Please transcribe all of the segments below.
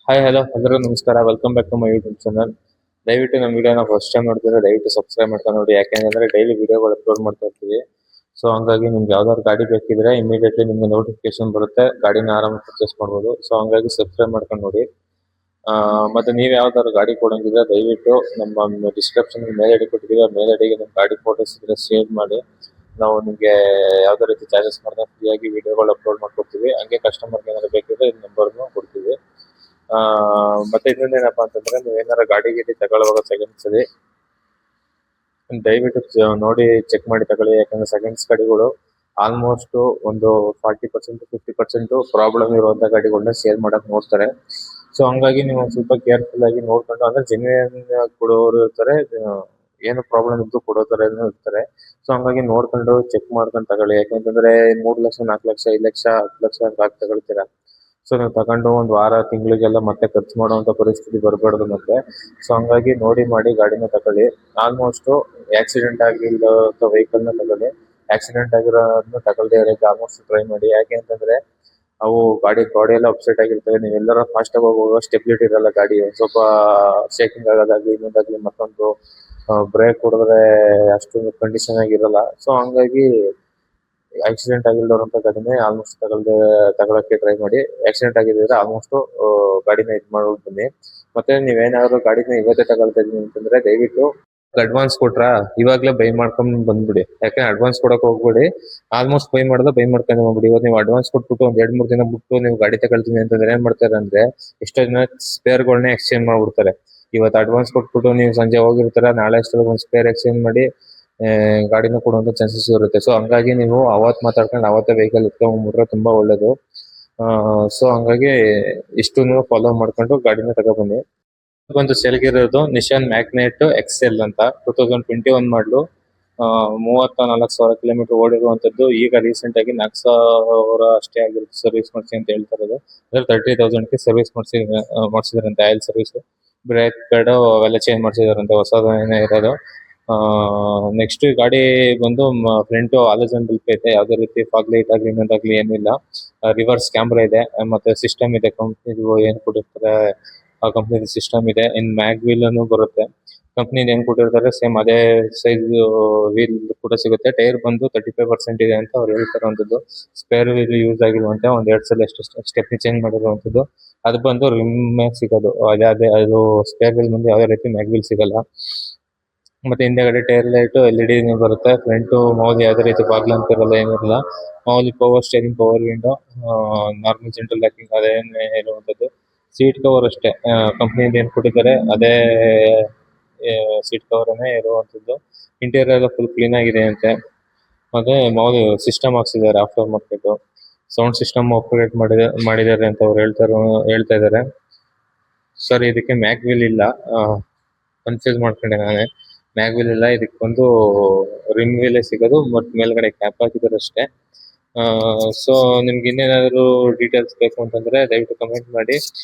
Hi hello ಎಲ್ಲರಿಗೂ ನಮಸ್ಕಾರ. Welcome back to my YouTube channel. ದಯವಿಟ್ಟು ನಮ್ಮ ವಿಡಿಯೋನ ಫಸ್ಟ್ ಟೈಮ್ ನೋಡ್ತಿದ್ರೆ ದಯವಿಟ್ಟು ಸಬ್ಸ್ಕ್ರೈಬ್ ಮಾಡ್ಕೊಂಡು ನೋಡಿ. ಯಾಕೆಂದ್ರೆ ಡೈಲಿ ವಿಡಿಯೋಗಳು ಅಪ್ಲೋಡ್ ಮಾಡ್ತಾ ಇರ್ತೀವಿ. ಸೊ ಹಂಗಾಗಿ ನಿಮ್ಗೆ ಯಾವ್ದಾದ್ರು ಗಾಡಿ ಬೇಕಿದ್ರೆ ಇಮಿಡಿಯೇಟ್ಲಿ ನಿಮ್ಗೆ ನೋಟಿಫಿಕೇಶನ್ ಬರುತ್ತೆ, ಗಾಡಿನ ಆರಾಮಾಗಿ ಪರ್ಚೇಸ್ ಮಾಡ್ಬೋದು. ಸೊ ಹಂಗಾಗಿ ಸಬ್ಸ್ಕ್ರೈಬ್ ಮಾಡ್ಕೊಂಡು ನೋಡಿ. ಮತ್ತೆ ನೀವು ಯಾವ್ದಾದ್ರು ಗಾಡಿ ಕೊಡಂಗಿದ್ರೆ ದಯವಿಟ್ಟು ನಮ್ಮ ಡಿಸ್ಕ್ರಿಪ್ಷನ್ ಮೇಲ್ ಐಡಿ ಕೊಟ್ಟಿದ್ದೀವಿ, ಮೇಲ್ ಐಡಿಗೆ ನಿಮ್ಮ ಗಾಡಿ ಫೋಟೋಸ್ ಇದ್ರೆ ಶೇರ್ ಮಾಡಿ. ನಾವು ನಿಮಗೆ ಯಾವುದೇ ರೀತಿ ಚಾರ್ಜಸ್ ಮಾಡಿದ್ರೆ ಫ್ರೀಯಾಗಿ ವಿಡಿಯೋಗಳು ಅಪ್ಲೋಡ್ ಮಾಡ್ಕೊಡ್ತೀವಿ. ಹಂಗೆ ಕಸ್ಟಮರ್ಗೆ ಏನಾದ್ರು ಬೇಕಿದ್ರೆ ಈ ನಂಬರ್ನು ಕೊಡ್ತೀವಿ. ಮತ್ತೆ ಇನ್ನೊಂದೇನಪ್ಪ ಅಂತಂದ್ರೆ, ನೀವು ಏನಾರ ಗಾಡಿ ತಗೊಳ್ಳುವಾಗ ಸೆಕೆಂಡ್ಸ್ ಅಲ್ಲಿ ದಯವಿಟ್ಟು ನೋಡಿ ಚೆಕ್ ಮಾಡಿ ತಗೊಳ್ಳಿ. ಯಾಕಂದ್ರೆ ಸೆಕೆಂಡ್ಸ್ ಗಾಡಿಗಳು ಆಲ್ಮೋಸ್ಟ್ ಒಂದು 40% 50% ಪ್ರಾಬ್ಲಮ್ ಇರುವಂತ ಗಾಡಿಗಳನ್ನ ಸೇಲ್ ಮಾಡಕ್ ನೋಡ್ತಾರೆ. ಸೊ ಹಂಗಾಗಿ ನೀವು ಒಂದ್ ಸ್ವಲ್ಪ ಕೇರ್ಫುಲ್ ಆಗಿ ನೋಡ್ಕೊಂಡು, ಅಂದ್ರೆ ಜೆನ್ಯೂನ್ ಕೊಡೋರು ಇರ್ತಾರೆ, ಏನು ಪ್ರಾಬ್ಲಮ್ ಇದ್ದು ಕೊಡೋ ತರ ಇರ್ತಾರೆ. ಸೊ ಹಂಗಾಗಿ ನೋಡ್ಕೊಂಡು ಚೆಕ್ ಮಾಡ್ಕೊಂಡು ತಗೊಳ್ಳಿ. ಯಾಕಂತಂದ್ರೆ 3 ಲಕ್ಷ 4 ಲಕ್ಷ 5 ಲಕ್ಷ 10 ಲಕ್ಷ ಅಂತ ತಗೊಳ್ತೀರಾ. ಸೊ ನೀವು ತಗೊಂಡು ಒಂದ್ ವಾರ ತಿಂಗಳಿಗೆಲ್ಲ ಮತ್ತೆ ಖರ್ಚು ಮಾಡುವಂತ ಪರಿಸ್ಥಿತಿ ಬರಬಾರ್ದು ಮತ್ತೆ. ಸೊ ಹಂಗಾಗಿ ನೋಡಿ ಮಾಡಿ ಗಾಡಿನ ತಗೊಳ್ಳಿ. ಆಲ್ಮೋಸ್ಟ್ ಆಕ್ಸಿಡೆಂಟ್ ಆಗಿರೋ ವೆಹಿಕಲ್ ನ ತಗೊಳ್ಳಿ. ಆಕ್ಸಿಡೆಂಟ್ ಆಗಿರೋದನ್ನ ತಗೊಳ್ದೇ ಇರೋಕೆ ಆಲ್ಮೋಸ್ಟ್ ಟ್ರೈ ಮಾಡಿ. ಯಾಕೆ ಅಂತಂದ್ರೆ ಅವು ಬಾಡಿ ಎಲ್ಲ ಅಪ್ಸೆಟ್ ಆಗಿರ್ತವೆ. ನೀವು ಎಲ್ಲರ ಫಾಸ್ಟ್ ಆಗಿ ಹೋಗುವಾಗ ಸ್ಟೆಬಿಲಿಟಿ ಇರಲ್ಲ ಗಾಡಿ, ಸ್ವಲ್ಪ ಶೇಕಿಂಗ್ ಆಗೋದಾಗ್ಲಿ ಇನ್ನೊಂದಾಗ್ಲಿ ಮತ್ತೊಂದು. ಬ್ರೇಕ್ ಹೊಡೆದ್ರೆ ಅಷ್ಟು ಕಂಡೀಷನ್ ಆಗಿರಲ್ಲ. ಸೊ ಹಂಗಾಗಿ ಆಕ್ಸಿಡೆಂಟ್ ಆಗಿಲ್ದವ್ರಂತ ಗಾಡಿನೇ ಆಲ್ಮೋಸ್ಟ್ ತಗೊಳಕ್ಕೆ ಟ್ರೈ ಮಾಡಿ. ಆಕ್ಸಿಡೆಂಟ್ ಆಗಿದ್ರೆ ಆಲ್ಮೋಸ್ಟ್ ಗಾಡಿನ ಇದ್ ಮಾಡೋದು ಬನ್ನಿ. ಮತ್ತೆ ನೀವೇನಾದ್ರು ಗಾಡಿನ ಇವತ್ತೇ ತಗೊಳ್ತಾ ಇದೀನಿ ಅಂತಂದ್ರೆ ದಯವಿಟ್ಟು ಅಡ್ವಾನ್ಸ್ ಕೊಟ್ರಾ ಇವಾಗ್ಲೇ ಬೈ ಮಾಡ್ಕೊಂಡ್ ಬಂದ್ಬಿಡಿ. ಯಾಕಂದ್ರೆ ಅಡ್ವಾನ್ಸ್ ಕೊಡಕ್ ಹೋಗ್ಬೇಡಿ. ಆಲ್ಮೋಸ್ಟ್ ಬೈ ಮಾಡ್ಕೊಂಡು ಹೋಗ್ಬಿಡಿ. ಇವತ್ತು ನೀವು ಅಡ್ವಾನ್ಸ್ ಕೊಟ್ಬಿಟ್ಟು ಒಂದ್ 2-3 ದಿನ ಬಿಟ್ಟು ನೀವು ಗಾಡಿ ತಗೊಳ್ತೀನಿ ಅಂತಂದ್ರೆ ಏನ್ ಮಾಡ್ತಾರೆ ಅಂದ್ರೆ, ಎಷ್ಟೋ ಜನ ಸ್ಪೇರ್ಗಳನ್ನ ಎಕ್ಸ್ಚೇಂಜ್ ಮಾಡ್ಬಿಡ್ತಾರೆ. ಇವತ್ತು ಅಡ್ವಾನ್ಸ್ ಕೊಟ್ಬಿಟ್ಟು ನೀವು ಸಂಜೆ ಹೋಗಿರ್ತಾರ, ನಾಳೆ ಅಷ್ಟೊಳಗೆ ಒಂದು ಸ್ಪೇರ್ ಎಕ್ಸ್ಚೇಂಜ್ ಮಾಡಿ ಗಾಡಿನ ಕೊಡುವಂತ ಚಾನ್ಸಸ್ ಇರುತ್ತೆ. ಸೊ ಹಂಗಾಗಿ ನೀವು ಅವತ್ ಮಾತಾಡ್ಕೊಂಡು ಅವತ್ತೇ ವೆಹಿಕಲ್ ಇಟ್ಕೊಂಡ್ಬಿಟ್ರೆ ತುಂಬಾ ಒಳ್ಳೇದು. ಸೊ ಹಂಗಾಗಿ ಇಷ್ಟು ನೀವು ಫಾಲೋ ಮಾಡ್ಕೊಂಡು ಗಾಡಿನ ತಗೊಬನ್ನಿ. ಒಂದು ಸೇಲ್ಗಿರೋದು ನಿಶಾನ್ ಮ್ಯಾಗ್ನೆಟ್ ಎಕ್ಸೆಲ್ ಅಂತ 2021 ಮಾಡಲು. 34,000 ಕಿಲೋಮೀಟರ್ ಓಡಿರುವಂತದ್ದು. ಈಗ ರೀಸೆಂಟ್ ಆಗಿ 4,000 ಅಷ್ಟೇ ಆಗಿರುತ್ತೆ ಸರ್ವಿಸ್ ಮಾಡಿಸಿ ಅಂತ ಹೇಳ್ತಾ ಇರೋದು. ಅಂದ್ರೆ 30,000 ಸರ್ವಿಸ್ ಮಾಡಿಸಿದಾರಂತೆ. ಆಯಿಲ್ ಸರ್ವಿಸ್, ಬ್ರೇಕ್ ಪ್ಯಾಡ್ ಅವೆಲ್ಲ ಚೇಂಜ್ ಮಾಡಿಸಿದಾರಂತೆ, ಹೊಸದೇನೆ ಇರೋದು. ನೆಕ್ಸ್ಟ್ ಗಾಡಿ ಬಂದು ಫ್ರಂಟ್ ಆಲೋಜನ್ ಬಲ್ಪ್ ಐತೆ, ಯಾವುದೇ ರೀತಿ ಫಾಗ್ ಲೈಟ್ ಆಗ್ಲಿ ಇನ್ನೊಂದಾಗ್ಲಿ ಏನಿಲ್ಲ. ರಿವರ್ಸ್ ಕ್ಯಾಮ್ರಾ ಇದೆ, ಮತ್ತೆ ಸಿಸ್ಟಮ್ ಇದೆ. ಕಂಪ್ನಿದು ಏನ್ ಕೊಟ್ಟಿರ್ತಾರೆ ಆ ಕಂಪ್ನಿದು ಸಿಸ್ಟಮ್ ಇದೆ. ಇನ್ ಮ್ಯಾಗ್ ವೀಲ್ ಅನ್ನು ಬರುತ್ತೆ. ಕಂಪ್ನಿದು ಏನ್ ಕೊಟ್ಟಿರ್ತಾರೆ ಸೇಮ್ ಅದೇ ಸೈಜ್ ವೀಲ್ ಕೂಡ ಸಿಗುತ್ತೆ. ಟೈರ್ ಬಂದು 35% ಇದೆ ಅಂತ ಅವ್ರು ಹೇಳ್ತಾರಂತದ್ದು. ಸ್ಪೇರ್ ವೀಲ್ ಯೂಸ್ ಆಗಿರುವಂತೆ ಒಂದ್ 2 ಸಲ ಎಷ್ಟು ಸ್ಟೆಪ್ನಿ ಚೇಂಜ್ ಮಾಡಿರುವಂತದ್ದು. ಅದು ಬಂದು ರಿಮ್ ಸಿಗೋದು. ಅದೇ ಅದು ಸ್ಪೇರ್ ವೀಲ್ ಬಂದು ಯಾವುದೇ ರೀತಿ ಮ್ಯಾಗ್ ವೀಲ್ ಸಿಗಲ್ಲ. ಮತ್ತೆ ಹಿಂದೆಗಡೆ ಟೈರ್ ಲೈಟ್ LED ಬರುತ್ತೆ. ಫ್ರಂಟ್ ಮಾಮೂಲಿ ಯಾವುದೇ ರೀತಿ ಬಾಗ್ಲ ಅಂತ ಇರಲ್ಲ, ಏನಿರಲ್ಲ. ಮಾಮೂಲಿ power steering, power window, normal central locking ಅದೇನೇ ಇರುವಂತದ್ದು. ಸೀಟ್ ಕವರ್ ಅಷ್ಟೇ ಕಂಪ್ನಿಯಿಂದ ಏನ್ ಕೊಟ್ಟಿದ್ದಾರೆ ಅದೇ ಸೀಟ್ ಕವರ್ ಇರುವಂತದ್ದು. ಇಂಟೀರಿಯರ್ ಎಲ್ಲ ಫುಲ್ ಕ್ಲೀನ್ ಆಗಿದೆ ಅಂತೆ. ಮತ್ತೆ ಮಾಮೂಲಿ ಸಿಸ್ಟಮ್ ಹಾಕ್ಸಿದ್ದಾರೆ after market. Sound system upgrade ಮಾಡಿದ್ದಾರೆ ಅಂತ ಅವ್ರು ಹೇಳ್ತಾ ಇದ್ದಾರೆ. ಸರ್ ಇದಕ್ಕೆ ಮ್ಯಾಗ್ ವೀಲ್ ಇಲ್ಲ, ಕನ್ಫ್ಯೂಸ್ ಮಾಡ್ಕೊಂಡೆ ನಾನೇ. ಮ್ಯಾಗ್ ವೀಲ್ ಇಲ್ಲ, ಇದಕ್ಕೆ ಬಂದು ರಿಮ್ ವೀಲೇ ಸಿಗೋದು. ಬಟ್ ಮೇಲ್ಗಡೆ ಕ್ಯಾಪ್ ಹಾಕಿದ್ದಾರೆ ಅಷ್ಟೇ. ಸೊ ನಿಮ್ಗೆ ಇನ್ನೇನಾದ್ರು ಡೀಟೇಲ್ಸ್ ಬೇಕು ಅಂತಂದ್ರೆ ದಯವಿಟ್ಟು ಕಮೆಂಟ್ ಮಾಡಿ.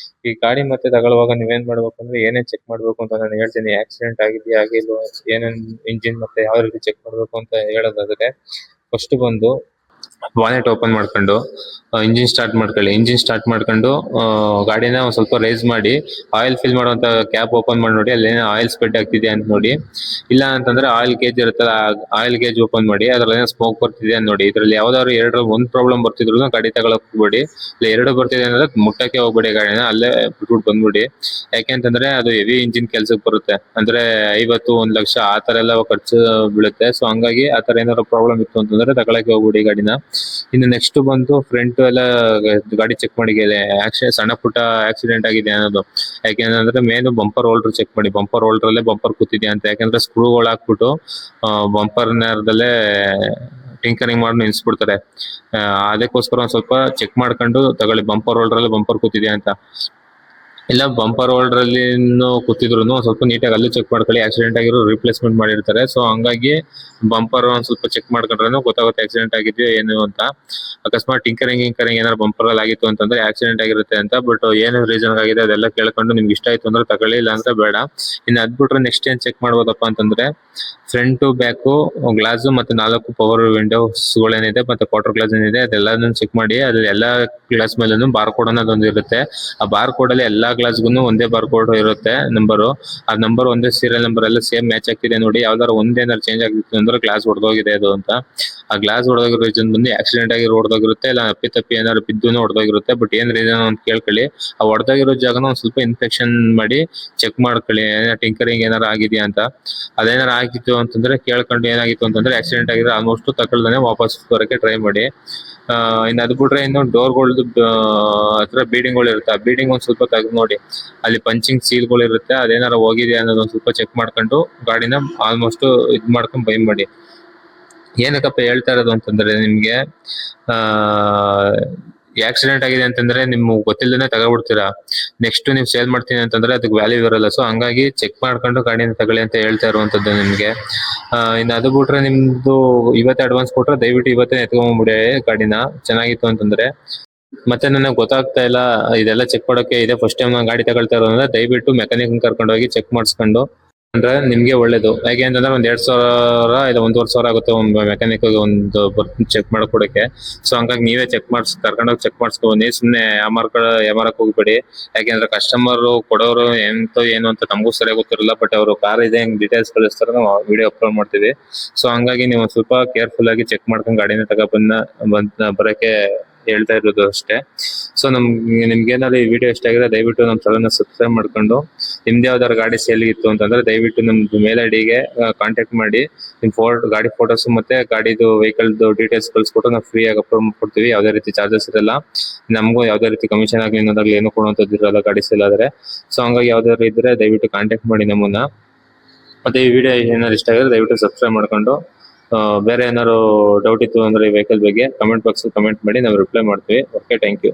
ಈ ಗಾಡಿ ಮತ್ತೆ ತಗೊಳ್ಳುವಾಗ ನೀವೇನ್ ಮಾಡ್ಬೇಕು ಅಂದ್ರೆ, ಏನೇನ್ ಚೆಕ್ ಮಾಡ್ಬೇಕು ಅಂತ ನಾನು ಹೇಳ್ತೀನಿ. ಆಕ್ಸಿಡೆಂಟ್ ಆಗಿದೆಯಾ ಆಗಿಲ್ವಾ, ಏನೇನ್ ಇಂಜಿನ್ ಮತ್ತೆ ಯಾವ ರೀತಿ ಚೆಕ್ ಮಾಡ್ಬೇಕು ಅಂತ ಹೇಳೋದಾದ್ರೆ, ಫಸ್ಟ್ ಬಂದು ಬಾನೆಟ್ ಓಪನ್ ಮಾಡ್ಕೊಂಡು ಇಂಜಿನ್ ಸ್ಟಾರ್ಟ್ ಮಾಡ್ಕೊಳ್ಳಿ. ಇಂಜಿನ್ ಸ್ಟಾರ್ಟ್ ಮಾಡ್ಕೊಂಡು ಗಾಡಿನ ಒಂದ್ ಸ್ವಲ್ಪ ರೈಸ್ ಮಾಡಿ ಆಯಿಲ್ ಫಿಲ್ ಮಾಡುವಂತ ಕ್ಯಾಪ್ ಓಪನ್ ಮಾಡಿ ನೋಡಿ, ಅಲ್ಲಿ ಆಯಿಲ್ ಸ್ಪೆಡ್ ಆಗ್ತಿದೆ ಅಂತ ನೋಡಿ. ಇಲ್ಲ ಅಂತಂದ್ರೆ ಆಯಿಲ್ ಗೇಜ್ ಇರುತ್ತಲ್ಲ, ಆಯಿಲ್ ಗೇಜ್ ಓಪನ್ ಮಾಡಿ ಅದ್ರಲ್ಲಿ ಸ್ಮೋಕ್ ಬರ್ತಿದೆ ಅಂತ ನೋಡಿ. ಇದ್ರಲ್ಲಿ ಯಾವ್ದಾದ್ರು ಒಂದ್ ಪ್ರಾಬ್ಲಮ್ ಬರ್ತಿದ್ರು ಗಾಡಿ ತಗೊಳಕ್ ಹೋಗ್ಬೇಡಿ. ಇಲ್ಲ 2 ಬರ್ತಿದೆ ಅಂದ್ರೆ ಮುಟ್ಟಕ್ಕೆ ಹೋಗ್ಬೇಡಿ ಗಾಡಿನ, ಅಲ್ಲೇ ಬಿಟ್ಬಿಟ್ಟು ಬಂದ್ಬಿಡಿ. ಯಾಕೆಂತಂದ್ರೆ ಅದು ಹೆವಿ ಇಂಜಿನ್ ಕೆಲ್ಸಕ್ಕೆ ಬರುತ್ತೆ. ಅಂದ್ರೆ 50-1 ಲಕ್ಷ ಆ ತರ ಎಲ್ಲ ಖರ್ಚು ಬೀಳುತ್ತೆ. ಸೊ ಹಂಗಾಗಿ ಆ ತರ ಏನಾದ್ರು ಪ್ರಾಬ್ಲಮ್ ಇತ್ತು ಅಂತಂದ್ರೆ ತಗೊಳಕ್ಕೆ ಹೋಗ್ಬಿಡಿ ಗಾಡಿನ. ಇನ್ನು ನೆಕ್ಸ್ಟ್ ಬಂದು ಫ್ರಂಟ್ ಎಲ್ಲ ಗಾಡಿ ಚೆಕ್ ಮಾಡಿ, ಸಣ್ಣ ಪುಟ್ಟ ಆಕ್ಸಿಡೆಂಟ್ ಆಗಿದೆ ಅನ್ನೋದು. ಯಾಕೆಂದ್ರೆ ಮೇನ್ ಬಂಪರ್ ಹೋಲ್ಡರ್ ಚೆಕ್ ಮಾಡಿ. ಬಂಪರ್ ಹೋಲ್ಡರ್ ಅಲ್ಲೇ ಬಂಪರ್ ಕೂತಿದೆ ಅಂತ. ಯಾಕಂದ್ರೆ ಸ್ಕ್ರೂಗಳು ಹಾಕ್ಬಿಟ್ಟು ಬಂಪರ್ ನೇರದಲ್ಲೇ ಟಿಂಕರಿಂಗ್ ಮಾಡಿ ನಿಲ್ಸ್ಬಿಡ್ತಾರೆ. ಅದಕ್ಕೋಸ್ಕರ ಒಂದ್ ಸ್ವಲ್ಪ ಚೆಕ್ ಮಾಡ್ಕೊಂಡು ತಗೊಳ್ಳಿ, ಬಂಪರ್ ಹೋಲ್ಡರ್ ಅಲ್ಲಿ ಬಂಪರ್ ಕೂತಿದೆ ಅಂತ. ಇಲ್ಲ ಬಂಪರ್ ಹೋಲ್ಡರ್ ಅಲ್ಲಿ ಕೂತಿದ್ರು ಸ್ವಲ್ಪ ನೀಟಾಗಿ ಅಲ್ಲೂ ಚೆಕ್ ಮಾಡ್ಕೊಳ್ಳಿ. ಆಕ್ಸಿಡೆಂಟ್ ಆಗಿರೋ ರಿಪ್ಲೇಸ್ಮೆಂಟ್ ಮಾಡಿರ್ತಾರೆ. ಸೊ ಹಂಗಾಗಿ ಬಂಪರ್ ಒಂದ್ ಸ್ವಲ್ಪ ಚೆಕ್ ಮಾಡ್ಕೊಂಡ್ರೆ ಗೊತ್ತಾಗುತ್ತೆ ಆಕ್ಸಿಡೆಂಟ್ ಆಗಿದೆಯೋ ಏನು ಅಂತ. ಅಕಸ್ಮಾತ್ ಟಿಂಕರಿಂಗ್ ಏನಾದ್ರು ಬಂಪರ್ ಅಲ್ಲಿ ಆಗಿತ್ತು ಅಂತಂದ್ರೆ ಆಕ್ಸಿಡೆಂಟ್ ಆಗಿರುತ್ತೆ ಅಂತ. ಬಟ್ ಏನು ರೀಸನ್ ಆಗಿದೆ ಅದೆಲ್ಲ ಕೇಳ್ಕೊಂಡು ನಿಮ್ಗೆ ಇಷ್ಟ ಆಯ್ತು ಅಂದ್ರೆ ತಗೊಳ್ಳಿ, ಇಲ್ಲ ಅಂದ್ರೆ ಬೇಡ. ಇನ್ನು ಅದ್ಬಿಟ್ರೆ ನೆಕ್ಸ್ಟ್ ಏನ್ ಚೆಕ್ ಮಾಡ್ಬೋದಪ್ಪ ಅಂತಂದ್ರೆ, ಫ್ರಂಟ್ ಬ್ಯಾಕ್ ಗ್ಲಾಸ್ ಮತ್ತೆ 4 ಪವರ್ ವಿಂಡೋಸ್ ಗಳೇನಿದೆ ಮತ್ತೆ ಕ್ವಾರ್ಟರ್ ಗ್ಲಾಸ್ ಏನಿದೆ ಅದೆಲ್ಲ ಚೆಕ್ ಮಾಡಿ. ಅದ್ರಲ್ಲಿ ಎಲ್ಲಾ ಗ್ಲಾಸ್ ಮೇಲೂ ಬಾರ್ ಕೋಡ್ ಅನ್ನೋದು ಇರುತ್ತೆ. ಆ ಬಾರ್ ಕೋಡ್ ಅಲ್ಲಿ ಎಲ್ಲಾ ಗ್ಲಾಸ್ಗೂ ಒಂದೇ ಬಾರ್ಕೋಡ್ ಇರುತ್ತೆ ನಂಬರು. ಆ ನಂಬರ್ ಒಂದೇ ಸೀರಿಯಲ್ ನಂಬರ್ ಎಲ್ಲ ಸೇಮ್ ಮ್ಯಾಚ್ ಆಗ್ತಿದೆ ನೋಡಿ. ಯಾವ್ದಾದ್ರು ಒಂದೇನಾದ್ರು ಚೇಂಜ್ ಆಗಿತ್ತು ಅಂದ್ರೆ ಗ್ಲಾಸ್ ಹೊಡೆದೋಗಿದೆ ಅದು ಅಂತ. ಆ ಗ್ಲಾಸ್ ಹೊಡೆದೋಗಿರೋ ರೀಸನ್ ಬಂದು ಆಕ್ಸಿಡೆಂಟ್ ಆಗಿ ಹೊಡೆದೋಗಿರುತ್ತೆ, ಇಲ್ಲ ಅಪ್ಪಿ ಏನಾದ್ರು ಬಿದ್ದು ಹೊಡೆದೋಗಿರುತ್ತೆ. ಬಟ್ ಏನ್ ರೀಸನ್ ಅಂತ ಕೇಳ್ಕೊಳ್ಳಿ. ಆ ಹೊಡೆದೋಗಿರೋ ಜಾಗನ ಒಂದ್ ಸ್ವಲ್ಪ ಇನ್ಫೆಕ್ಷನ್ ಮಾಡಿ ಚೆಕ್ ಮಾಡ್ಕೊಳ್ಳಿ, ಟಿಂಕರಿಂಗ್ ಏನಾರು ಆಗಿದೆಯಾ ಅಂತ. ಅದೇನಾರು ಆಗಿತ್ತು ಅಂತಂದ್ರೆ ಕೇಳ್ಕೊಂಡು ಏನಾಗಿತ್ತು ಅಂತಂದ್ರೆ ಆಕ್ಸಿಡೆಂಟ್ ಆಗಿದ್ರೆ ಆಲ್ಮೋಸ್ಟ್ ತಗೊಳ್ದಾನೆ ವಾಪಸ್ ಬರೋಕೆ ಟ್ರೈ ಮಾಡಿ. ಇನ್ನು ಅದ್ ಬಿಟ್ರೆ ಇನ್ನು ಡೋರ್ಗಳ್ದು ಹತ್ರ ಬೀಡಿಂಗ್ಗಳು ಇರುತ್ತೆ. ಆ ಬೀಡಿಂಗ್ ಒಂದ್ ಸ್ವಲ್ಪ ತೆಗೆದು ನೋಡಿ, ಅಲ್ಲಿ ಪಂಚಿಂಗ್ ಸೀಲ್ಗಳು ಇರುತ್ತೆ. ಅದೇನಾರ ಹೋಗಿದೆಯಾ ಅನ್ನೋದು ಒಂದ್ ಸ್ವಲ್ಪ ಚೆಕ್ ಮಾಡ್ಕೊಂಡು ಗಾಡಿನ ಆಲ್ಮೋಸ್ಟ್ ಇದ್ ಮಾಡ್ಕೊಂಡು ಬೈ ಮಾಡಿ. ಏನಕ್ಕಪ್ಪ ಹೇಳ್ತಾ ಇರೋದು ಅಂತಂದ್ರೆ ನಿಮ್ಗೆ ಆಕ್ಸಿಡೆಂಟ್ ಆಗಿದೆ ಅಂತಂದ್ರೆ ನಿಮ್ಗೆ ಗೊತ್ತಿಲ್ಲದೇ ತಗೊಬಿಡ್ತೀರಾ. ನೆಕ್ಸ್ಟ್ ನೀವು ಸೇಲ್ ಮಾಡ್ತೀನಿ ಅಂತಂದ್ರೆ ಅದಕ್ಕೆ ವ್ಯಾಲ್ಯೂ ಇರಲ್ಲ. ಸೊ ಹಂಗಾಗಿ ಚೆಕ್ ಮಾಡ್ಕೊಂಡು ಗಾಡಿನ ತಗೊಳ್ಳಿ ಅಂತ ಹೇಳ್ತಾ ಇರುವಂತದ್ದು ನಿಮ್ಗೆ. ಇನ್ನು ಅದು ಬಿಟ್ರೆ ನಿಮ್ದು ಇವತ್ತೇ ಅಡ್ವಾನ್ಸ್ ಕೊಟ್ರೆ ದಯವಿಟ್ಟು ಇವತ್ತೇ ಎತ್ಕೊಂಡ್ಬಿಡಿ ಗಾಡಿನ, ಚೆನ್ನಾಗಿತ್ತು ಅಂತಂದ್ರೆ. ಮತ್ತೆ ನನಗೆ ಗೊತ್ತಾಗ್ತಾ ಇಲ್ಲ ಇದೆಲ್ಲ ಚೆಕ್ ಮಾಡೋಕೆ, ಇದೇ ಫಸ್ಟ್ ಟೈಮ್ ನಾನು ಗಾಡಿ ತಗೊಳ್ತಾ ಇರೋದ್ರೆ ದಯವಿಟ್ಟು ಮೆಕ್ಯಾನಿಕ್ ಕರ್ಕೊಂಡು ಹೋಗಿ ಚೆಕ್ ಮಾಡಿಸ್ಕೊಂಡು ಅಂದ್ರೆ ನಿಮ್ಗೆ ಒಳ್ಳೇದು. ಹೇಗೆ ಅಂತಂದ್ರೆ ಒಂದ್ 2,000 ಇಲ್ಲ 1,500 ಆಗುತ್ತೆ ಒಂದು ಮೆಕ್ಯಾನಿಕ್ ಒಂದು ಚೆಕ್ ಮಾಡ್ಕೊಡಕ್ಕೆ. ಸೊ ಹಂಗಾಗಿ ನೀವೇ ಕರ್ಕೊಂಡೋಗಿ ಚೆಕ್ ಮಾಡಿಸ್ಕೊಂಡು ಸುಮ್ನೆ ಯಾಮಾರಕ್ ಹೋಗ್ಬೇಡಿ. ಯಾಕೆಂದ್ರೆ ಕಸ್ಟಮರ್ ಕೊಡೋರು ಏನು ಅಂತ ನಮಗೂ ಸರಿಯಾಗಿ ಗೊತ್ತಿರಲ್ಲ. ಬಟ್ ಅವರು ಕಾರ್ ಇದೆ ಹೆಂಗ್ ಡೀಟೇಲ್ಸ್ ಕಳಿಸ್ತಾರೆ, ನಾವು ವಿಡಿಯೋ ಅಪ್ಲೋಡ್ ಮಾಡ್ತೀವಿ. ಸೊ ಹಂಗಾಗಿ ನೀವು ಸ್ವಲ್ಪ ಕೇರ್ಫುಲ್ ಆಗಿ ಚೆಕ್ ಮಾಡ್ಕೊಂಡು ಗಾಡಿನ ಬರಕ್ಕೆ ಹೇಳ್ತಾ ಇರೋದು ಅಷ್ಟೇ. ಸೊ ನಿಮ್ಗೇನಾದ್ರು ಈ ವಿಡಿಯೋ ಇಷ್ಟ ಆಗಿದ್ರೆ ದಯವಿಟ್ಟು ನಮ್ಮ ಚಾನಲ್ನ ಸಬ್ಸ್ಕ್ರೈಬ್ ಮಾಡ್ಕೊಂಡು, ನಿಮ್ದು ಯಾವ್ದಾದ್ರು ಗಾಡಿ ಸೇಲ್ ಇತ್ತು ಅಂತಂದ್ರೆ ದಯವಿಟ್ಟು ನಮ್ದು ಮೇಲ್ ಐಡಿಗೆ ಕಾಂಟ್ಯಾಕ್ಟ್ ಮಾಡಿ ನಿಮ್ ಗಾಡಿ ಫೋಟೋಸ್ ಮತ್ತೆ ಗಾಡಿದು ವೆಹಿಕಲ್ದು ಡೀಟೇಲ್ಸ್ ಕಳ್ಸಿಕೊಟ್ಟು ನಾವು ಫ್ರೀ ಆಗಿ ಅಪ್ಲೋಡ್ ಮಾಡ್ಕೊಡ್ತೀವಿ. ಯಾವುದೇ ರೀತಿ ಚಾರ್ಜಸ್ ಇರಲ್ಲ, ನಮಗೂ ಯಾವುದೇ ರೀತಿ ಕಮಿಷನ್ ಆಗಲಿ ಅನ್ನೋದಾಗ್ಲಿ ಏನು ಕೊಡುವಂಥದ್ದು ಇರಲ್ಲ ಗಾಡಿ ಸೇಲ್ ಆದ್ರೆ. ಸೊ ಹಂಗಾಗಿ ಯಾವ್ದಾದ್ರು ಇದ್ರೆ ದಯವಿಟ್ಟು ಕಾಂಟ್ಯಾಕ್ಟ್ ಮಾಡಿ ನಮ್ಮನ್ನ. ಮತ್ತೆ ಈ ವಿಡಿಯೋ ಏನಾದ್ರು ಇಷ್ಟ ಆಗಿದ್ರೆ ದಯವಿಟ್ಟು ಸಬ್ಸ್ಕ್ರೈಬ್ ಮಾಡ್ಕೊಂಡು, ಬೇರೆ ಏನಾದ್ರು ಡೌಟ್ ಇತ್ತು ಅಂದ್ರೆ ಈ ವೆಹಿಕಲ್ ಬಗ್ಗೆ ಕಮೆಂಟ್ ಬಾಕ್ಸ್ ಕಮೆಂಟ್ ಮಾಡಿ, ನಾವು ರಿಪ್ಲೈ ಮಾಡ್ತೀವಿ. Okay, thank you.